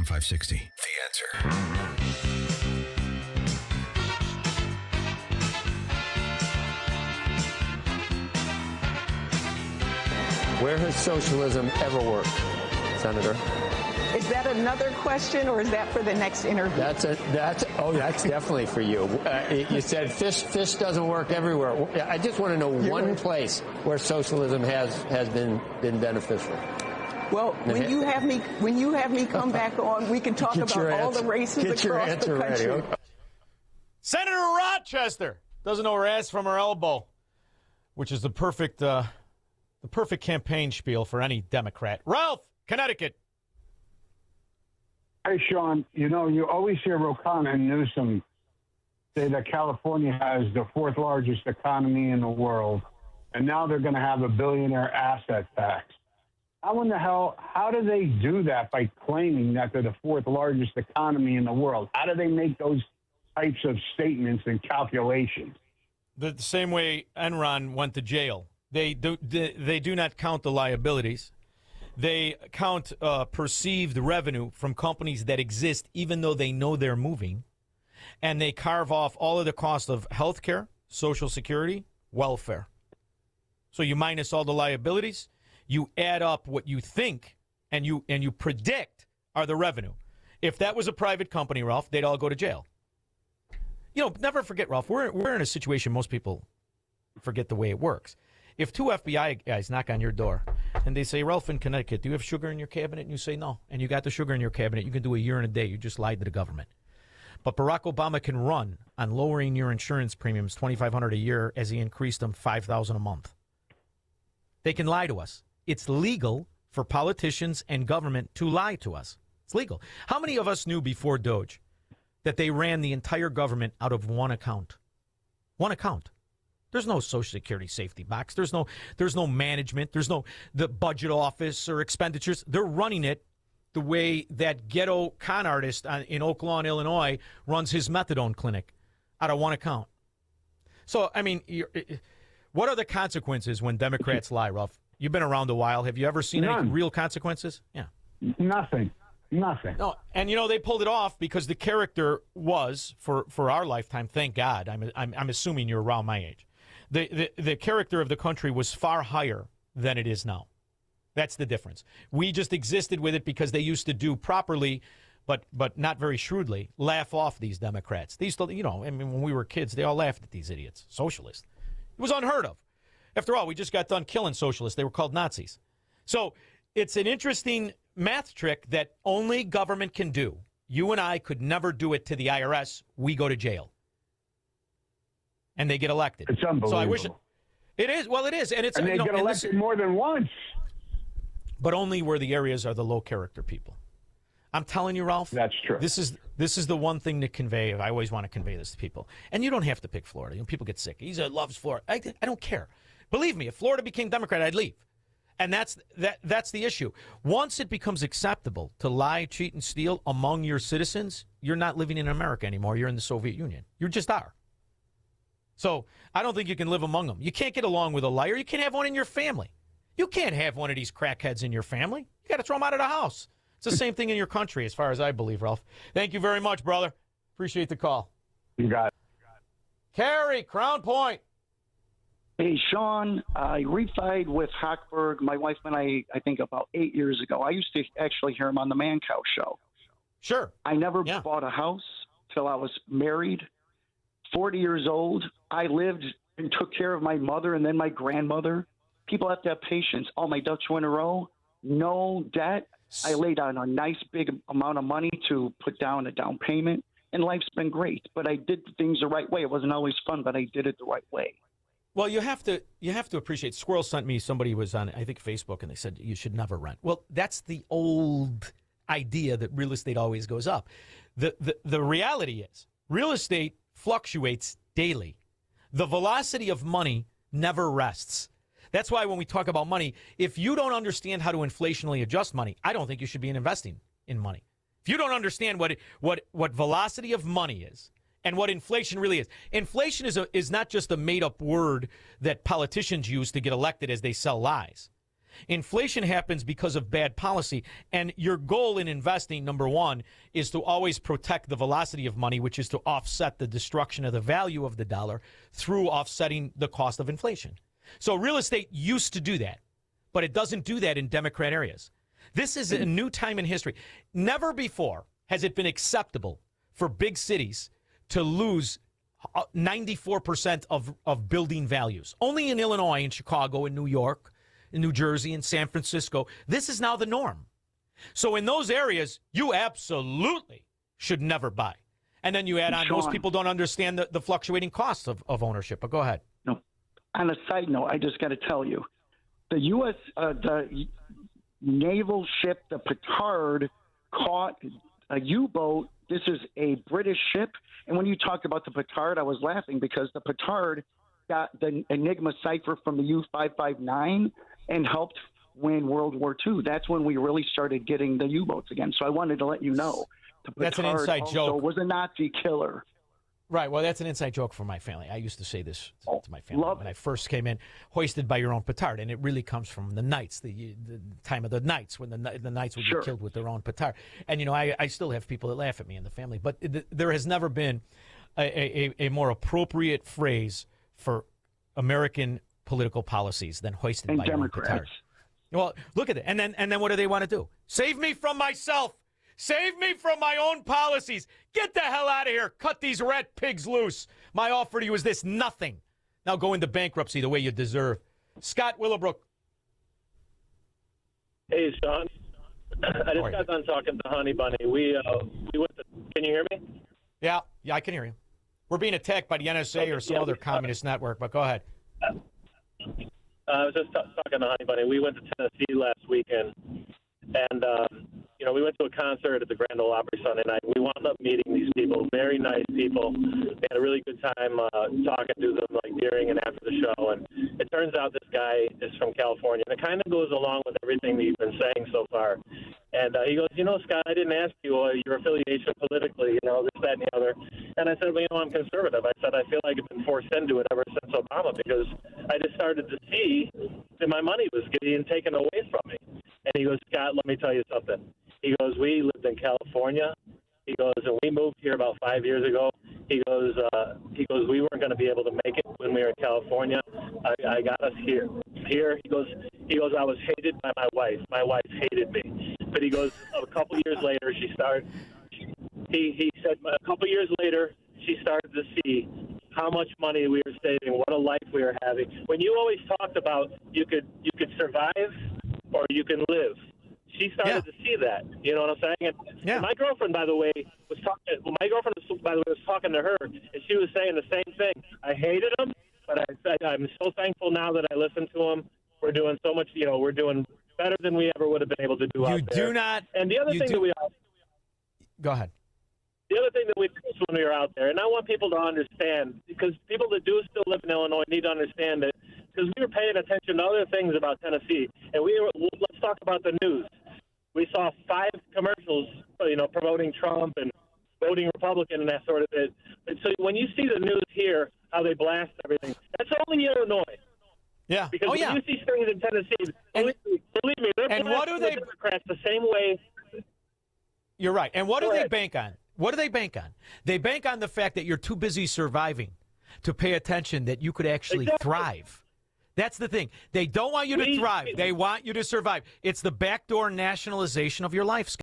560. The Answer. Where has socialism ever worked, Senator? Is that another question, or is that for the next interview? That's definitely for you. You said fish doesn't work everywhere. I just want to know one place where socialism has been beneficial. Well, when you have me come back on, we can talk about all the races across the country. Ready. Senator Rochester doesn't know her ass from her elbow, which is the perfect campaign spiel for any Democrat. Ralph, Connecticut. Hey, Shaun, you always hear O'Connor and Newsom say that California has the fourth largest economy in the world, and now they're going to have a billionaire asset tax. How in the hell, how do they do that by claiming that they're the fourth largest economy in the world? How do they make those types of statements and calculations? The same way Enron went to jail. They do not count the liabilities. They count perceived revenue from companies that exist even though they know they're moving. And they carve off all of the cost of health care, Social Security, welfare. So you minus all the liabilities. You add up what you think and you predict are the revenue. If that was a private company, Ralph, they'd all go to jail. Never forget, Ralph, we're in a situation most people forget the way it works. If two FBI guys knock on your door and they say, Ralph, in Connecticut, do you have sugar in your cabinet? And you say no. And you got the sugar in your cabinet. You can do a year and a day. You just lied to the government. But Barack Obama can run on lowering your insurance premiums $2,500 a year as he increased them $5,000 a month. They can lie to us. It's legal for politicians and government to lie to us. It's legal. How many of us knew before Doge that they ran the entire government out of one account? One account. There's no Social Security safety box. There's no management. There's no the budget office or expenditures. They're running it the way that ghetto con artist in Oak Lawn, Illinois, runs his methadone clinic out of one account. So, I mean, what are the consequences when Democrats lie, Ralph? You've been around a while. Have you ever seen any real consequences? Yeah. Nothing. No, and they pulled it off because the character was for our lifetime. Thank God. I'm assuming you're around my age. The character of the country was far higher than it is now. That's the difference. We just existed with it because they used to do properly, but not very shrewdly, laugh off these Democrats. These, when we were kids, they all laughed at these idiots, socialists. It was unheard of. After all, we just got done killing socialists. They were called Nazis. So it's an interesting math trick that only government can do. You and I could never do it to the IRS. We go to jail. And they get elected. It's unbelievable. So I wish it is. Well, it is. And it's, and they get elected more than once. But only where the areas are the low character people. I'm telling you, Ralph. That's true. This is the one thing to convey. I always want to convey this to people. And you don't have to pick Florida. People get sick. He loves Florida. I don't care. Believe me, if Florida became Democrat, I'd leave. And that's the issue. Once it becomes acceptable to lie, cheat, and steal among your citizens, you're not living in America anymore. You're in the Soviet Union. You just are. So I don't think you can live among them. You can't get along with a liar. You can't have one in your family. You can't have one of these crackheads in your family. You got to throw them out of the house. It's the same thing in your country, as far as I believe, Ralph. Thank you very much, brother. Appreciate the call. You got it. Carrie, Crown Point. Hey, Shaun, I refied with Hochberg, my wife and I think about 8 years ago. I used to actually hear him on the Man Cow show. Sure. I never bought a house till I was married, 40 years old. I lived and took care of my mother and then my grandmother. People have to have patience. All my ducks were in a row, no debt. I laid on a nice big amount of money to put down a down payment, and life's been great. But I did things the right way. It wasn't always fun, but I did it the right way. Well, you have to appreciate. Squirrel sent me, somebody was on, I think, Facebook, and they said you should never rent. Well, that's the old idea that real estate always goes up. The reality is real estate fluctuates daily. The velocity of money never rests. That's why when we talk about money, if you don't understand how to inflationally adjust money, I don't think you should be investing in money. If you don't understand what velocity of money is and what inflation really is. Inflation is not just a made-up word that politicians use to get elected as they sell lies. Inflation happens because of bad policy. And your goal in investing, number one, is to always protect the velocity of money, which is to offset the destruction of the value of the dollar through offsetting the cost of inflation. So real estate used to do that, but it doesn't do that in Democrat areas. This is a new time in history. Never before has it been acceptable for big cities to lose 94% of building values. Only in Illinois, in Chicago, in New York, in New Jersey, in San Francisco, this is now the norm. So in those areas, you absolutely should never buy. And then you add on, Shaun, most people don't understand the fluctuating costs of ownership. But go ahead. No. On a side note, I just got to tell you, the U.S. The naval ship, the Petard, caught a U-boat. This is a British ship. And when you talked about the Petard, I was laughing because the Petard got the Enigma cipher from the U-559 and helped win World War II. That's when we really started getting the U-boats again. So I wanted to let you know. The That's an Petard inside also joke. Was a Nazi killer. Right. Well, that's an inside joke for my family. I used to say this to my family when I first came in, hoisted by your own petard. And it really comes from the Knights, the time of the Knights, when the Knights would get killed with their own petard. And, you know, I still have people that laugh at me in the family. But there has never been a more appropriate phrase for American political policies than hoisted And by your own petard. Democrats. Well, look at it. And then what do they want to do? Save me from myself. Save me from my own policies. Get the hell out of here. Cut these rat pigs loose. My offer to you is this: nothing. Now go into bankruptcy the way you deserve. Scott Willowbrook. Hey, Shaun. I just got done talking to Honey Bunny. We went to, can you hear me? Yeah, I can hear you. We're being attacked by the NSA or some other communist network, but go ahead. I was just talking to Honey Bunny. We went to Tennessee last weekend, and we went to a concert at the Grand Ole Opry Sunday night. We wound up meeting these people, very nice people. We had a really good time talking to them, like during and after the show. And it turns out this guy is from California, and it kind of goes along with everything that you've been saying so far. And he goes, Scott, I didn't ask you your affiliation politically, this, that, and the other. And I said, well, I'm conservative. I said, I feel like I've been forced into it ever since Obama because I just started to see that my money was getting taken away from me. And he goes, Scott, let me tell you something. He goes, we lived in California. He goes, and we moved here about 5 years ago. He goes, we weren't going to be able to make it when we were in California. I got us here. He goes, I was hated by my wife. My wife hated me. But he goes, a couple years later, she started. He said, a couple years later, she started to see how much money we were saving, what a life we were having. When you always talked about you could survive or you can live. She started to see that. You know what I'm saying? And my girlfriend, by the way, was talking. My girlfriend, was talking to her, and she was saying the same thing. I hated him, but I'm so thankful now that I listened to him. We're doing so much. We're doing better than we ever would have been able to do out there. You do not. And the other thing that we. Go ahead. The other thing that we did when we were out there, and I want people to understand, because people that do still live in Illinois need to understand it, because we were paying attention to other things about Tennessee, and let's talk about the news. We saw 5 commercials, promoting Trump and voting Republican and that sort of thing. And so when you see the news here, how they blast everything, that's only Illinois. Yeah. Because when you see things in Tennessee, believe me, they're blasting the Democrats the same way. You're right. And what do they bank on? What do they bank on? They bank on the fact that you're too busy surviving to pay attention that you could actually thrive. That's the thing. They don't want you to thrive. They want you to survive. It's the backdoor nationalization of your life, Scott.